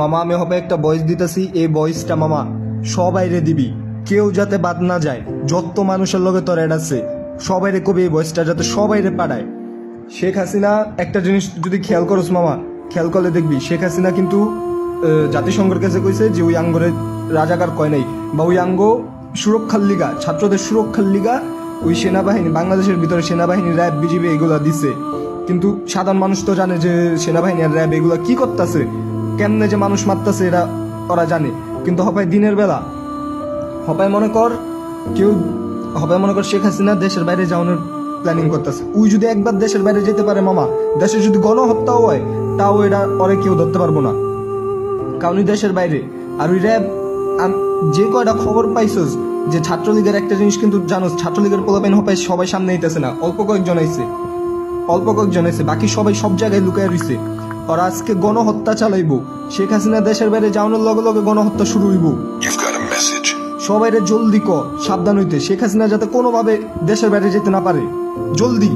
মামা আমি হবে একটা ভয়েস দিতেছি, এই ভয়েসটা মামা সবাইরে দিবি, কেউ যাতে বাদ না যায়। যত মানুষের লগে তোর অ্যাড আছে সবাইরে কবি এই ভয়েসটা যাতে সবাইরে পাঠায়। শেখ হাসিনা একটা জিনিস যদি খেয়াল করস মামা, খেয়াল করলে দেখবি শেখ হাসিনা কিন্তু জাতিসংঘের কাছে কইছে যে ওই আঙ্গরে রাজাকার কয় নাই, বা ওই আঙ্গ সুরক্ষার লিগা, ছাত্রদের সুরক্ষার লিগা ওই সেনাবাহিনী, বাংলাদেশের ভিতরে সেনাবাহিনী, র্যাব, বিজিবি এগুলা দিছে। কিন্তু সাধারণ মানুষ তো জানে যে সেনাবাহিনী আর র্যাব এগুলা কি করতেছে, কেমনে যে মানুষ মারতেছে এরা ওরা জানে। কিন্তু হপায় দিনের বেলা হপায় মনে কর কেউ হপায় মনে কর শেখ হাসিনা দেশের বাইরে যাওয়ানোর প্ল্যানিং করতেছে। ওই যদি একবার দেশের বাইরে যেতে পারে মামা, দেশে যদি গণহত্যাও হয় তাও এটা পরে কেউ ধরতে পারবো না, কারণ ওই দেশের বাইরে। আর ওই র্যাব যে কয়টা খবর পাইছস যে ছাত্রলীগের একটা জিনিস কিন্তু জানোস, ছাত্রলীগের পোলাপাইন হপায় সবাই সামনে আইতেছে না, অল্প কয়েকজন আইছে, বাকি সবাই সব জায়গায় লুকায় রইছে। আর আজকে গণহত্যা চালাইবো, শেখ হাসিনা দেশের বাইরে যাওয়ানোর লগে লগে গণহত্যা শুরু হইব। সবাইরে জলদি সাবধান হইতে, শেখ হাসিনা যাতে কোনোভাবে দেশের বাইরে যেতে না পারে, জলদি।